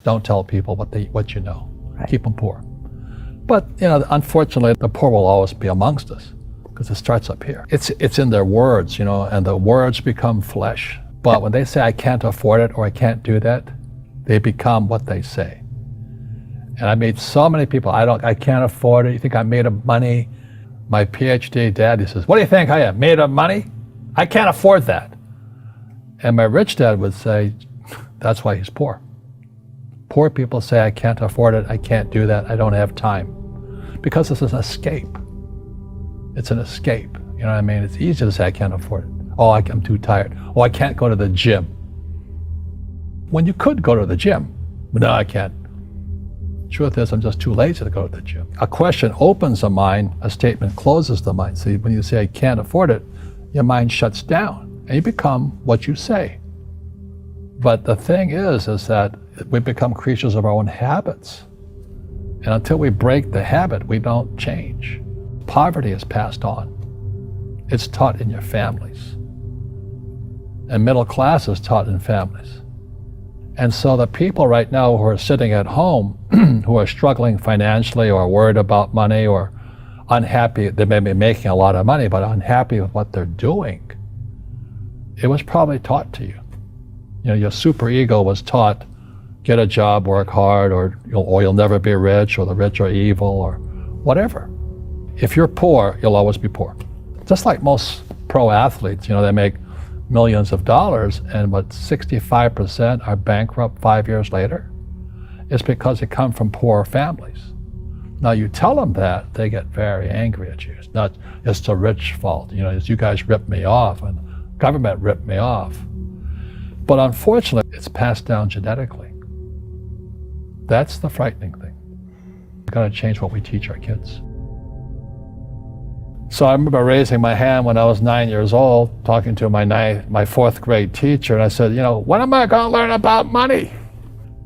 Don't tell people what you know. Right. Keep them poor. But unfortunately, the poor will always be amongst us because it starts up here. It's in their words, and the words become flesh. But when they say, I can't afford it or I can't do that, they become what they say. And I meet so many people, I can't afford it. You think I'm made of money? My PhD dad, he says, what do you think I am, made of money? I can't afford that. And my rich dad would say, that's why he's poor. Poor people say, I can't afford it, I can't do that, I don't have time. Because it's an escape. It's an escape, you know what I mean? It's easy to say, I can't afford it. Oh, I'm too tired. Oh, I can't go to the gym. When you could go to the gym, but no, I can't. Truth is, I'm just too lazy to go to the gym. A question opens the mind, a statement closes the mind. See, when you say, I can't afford it, your mind shuts down, and you become what you say. But the thing is that we become creatures of our own habits. And until we break the habit, we don't change. Poverty is passed on. It's taught in your families. And middle class is taught in families. And so the people right now who are sitting at home, who are struggling financially or worried about money or unhappy, they may be making a lot of money, but unhappy with what they're doing, it was probably taught to you. Your super ego was taught, get a job, work hard, or you'll never be rich, or the rich are evil, or whatever. If you're poor, you'll always be poor. Just like most pro athletes, they make millions of dollars, and 65% are bankrupt 5 years later. It's because they come from poor families. Now you tell them that, they get very angry at you. It's the rich fault. You guys ripped me off, and the government ripped me off. But unfortunately, it's passed down genetically. That's the frightening thing. We've got to change what we teach our kids. So I remember raising my hand when I was 9 years old, talking to my fourth grade teacher, and I said, when am I going to learn about money?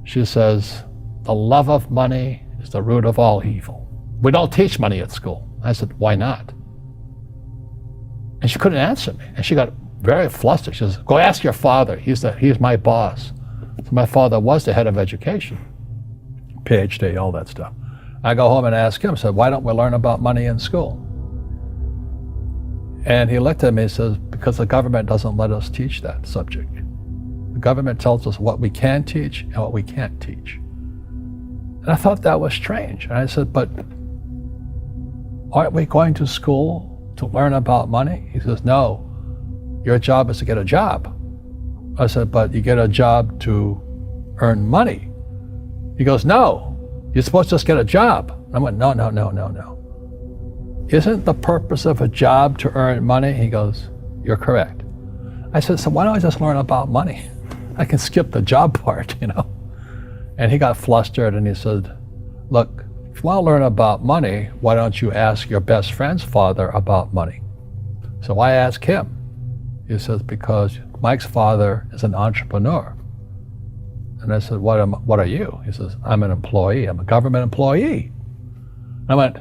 She says, the love of money is the root of all evil. We don't teach money at school. I said, why not? And she couldn't answer me, and she got very flustered. She says, go ask your father. He's my boss. So my father was the head of education, PhD, all that stuff. I go home and ask him, I said, why don't we learn about money in school? And he looked at me and says, because the government doesn't let us teach that subject. The government tells us what we can teach and what we can't teach. And I thought that was strange. And I said, but aren't we going to school to learn about money? He says, no. Your job is to get a job. I said, but you get a job to earn money. He goes, no, you're supposed to just get a job. I went, no. Isn't the purpose of a job to earn money? He goes, you're correct. I said, so why don't I just learn about money? I can skip the job part, And he got flustered and he said, look, if you want to learn about money, why don't you ask your best friend's father about money? So I asked him. He says, because Mike's father is an entrepreneur. And I said, what are you? He says, I'm an employee. I'm a government employee. I went,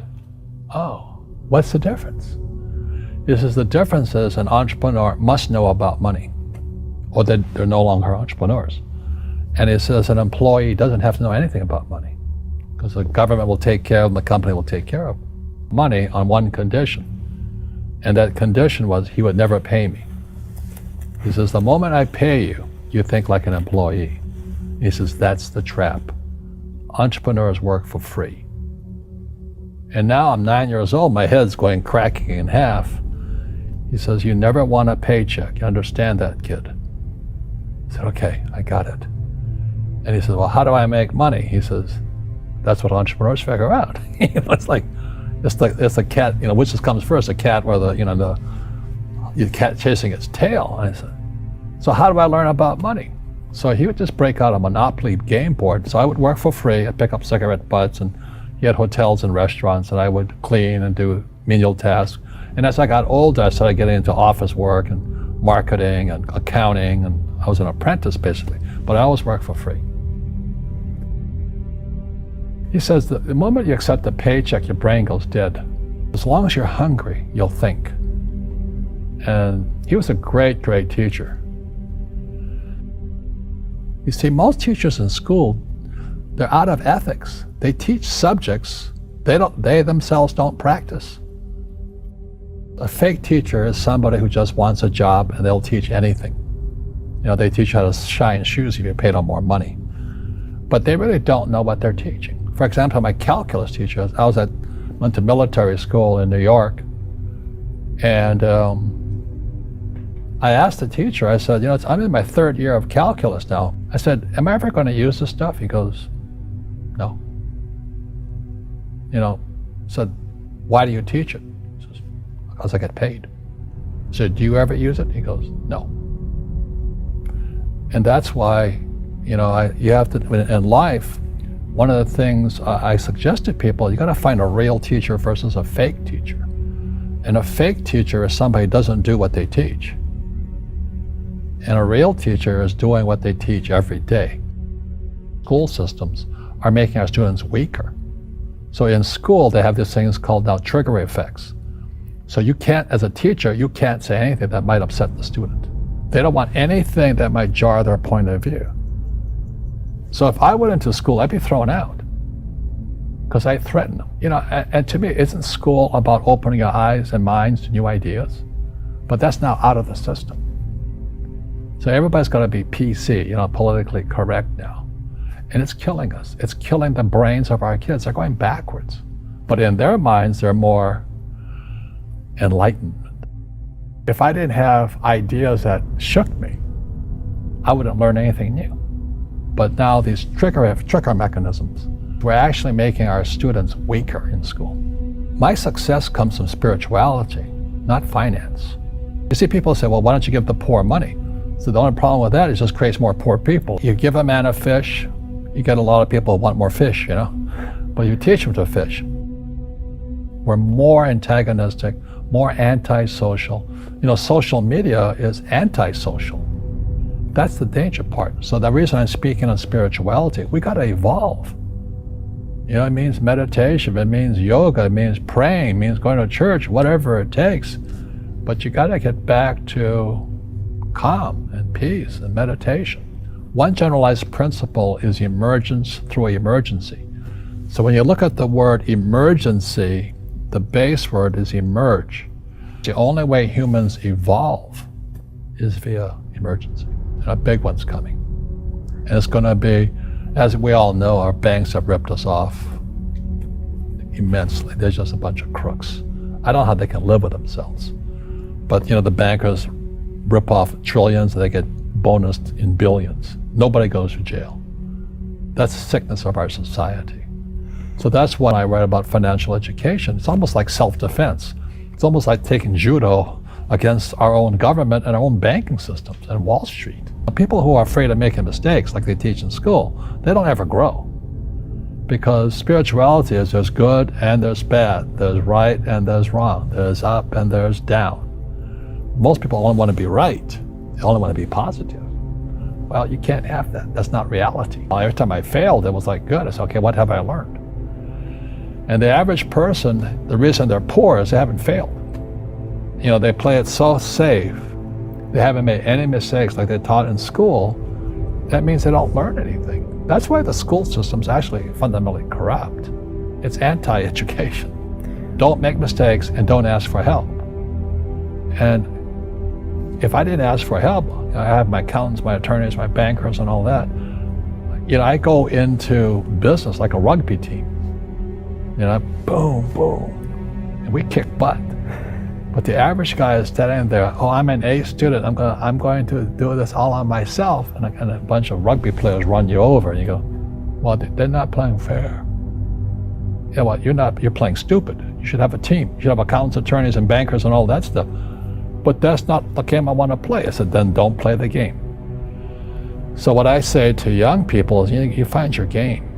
oh, what's the difference? He says, the difference is an entrepreneur must know about money, or they're no longer entrepreneurs. And he says an employee doesn't have to know anything about money, because the government will take care of them, the company will take care of them. Money on one condition. And that condition was he would never pay me. He says, the moment I pay you, you think like an employee. He says, that's the trap. Entrepreneurs work for free. And now I'm 9 years old, my head's cracking in half. He says, you never want a paycheck. You understand that, kid? I said, okay, I got it. And he says, well, how do I make money? He says, that's what entrepreneurs figure out. It's a cat, which comes first, a cat or the cat chasing its tail. And I said, so how do I learn about money? So he would just break out a Monopoly game board. So I would work for free. I'd pick up cigarette butts, and he had hotels and restaurants, and I would clean and do menial tasks. And as I got older, I started getting into office work and marketing and accounting, and I was an apprentice basically, but I always worked for free. He says that the moment you accept a paycheck, your brain goes dead. As long as you're hungry, you'll think. And he was a great, great teacher. You see, most teachers in school, They're out of ethics. They teach subjects they themselves don't practice. A fake teacher is somebody who just wants a job and they'll teach anything. They teach you how to shine shoes if you pay them more money. But they really don't know what they're teaching. For example, my calculus teacher, went to military school in New York, and I asked the teacher, I said, I'm in my 3rd year of calculus now. I said, am I ever going to use this stuff? He goes, no. Said, why do you teach it? He says, because I get paid. I said, do you ever use it? He goes, no. And that's why, you have to, in life, one of the things I suggest to people, you got to find a real teacher versus a fake teacher. And a fake teacher is somebody who doesn't do what they teach. And a real teacher is doing what they teach every day. School systems are making our students weaker. So in school, they have these things called now trigger effects. So you can't, as a teacher, you can't say anything that might upset the student. They don't want anything that might jar their point of view. So if I went into school, I'd be thrown out because I threaten them. And to me, isn't school about opening your eyes and minds to new ideas? But that's now out of the system. So everybody's got to be PC, politically correct now. And it's killing us. It's killing the brains of our kids. They're going backwards. But in their minds, they're more enlightened. If I didn't have ideas that shook me, I wouldn't learn anything new. But now these trigger mechanisms, we're actually making our students weaker in school. My success comes from spirituality, not finance. You see, people say, well, why don't you give the poor money? So the only problem with that is it just creates more poor people. You give a man a fish, you get a lot of people who want more fish, but you teach them to fish. We're more antagonistic, more antisocial. Social media is antisocial. That's the danger part. So the reason I'm speaking on spirituality, we got to evolve. It means meditation, it means yoga, it means praying, it means going to church, whatever it takes. But you got to get back to calm and peace and meditation. One generalized principle is emergence through emergency. So when you look at the word emergency, the base word is emerge. The only way humans evolve is via emergency. And a big one's coming. And it's going to be, as we all know, our banks have ripped us off immensely. They're just a bunch of crooks. I don't know how they can live with themselves. But the bankers rip off trillions and they get bonused in billions. Nobody goes to jail. That's the sickness of our society. So that's why I write about financial education. It's almost like self-defense. It's almost like taking judo against our own government and our own banking systems and Wall Street. People who are afraid of making mistakes, like they teach in school, they don't ever grow. Because spirituality is there's good and there's bad, there's right and there's wrong, there's up and there's down. Most people only want to be right, they only want to be positive. Well, you can't have that. That's not reality. Every time I failed, it was like, good. I said, okay, what have I learned? And the average person, the reason they're poor is they haven't failed. They play it so safe. They haven't made any mistakes like they taught in school. That means they don't learn anything. That's why the school system's actually fundamentally corrupt. It's anti-education. Don't make mistakes and don't ask for help. And if I didn't ask for help, I have my accountants, my attorneys, my bankers, and all that. I go into business like a rugby team. Boom, boom, and we kick butt. But the average guy is standing there, oh, I'm an A student, I'm going to do this all on myself, and a bunch of rugby players run you over, and you go, well, they're not playing fair. Yeah, well, you're playing stupid. You should have a team. You should have accountants, attorneys, and bankers, and all that stuff. But that's not the game I want to play. I said, then don't play the game. So what I say to young people is, you find your game.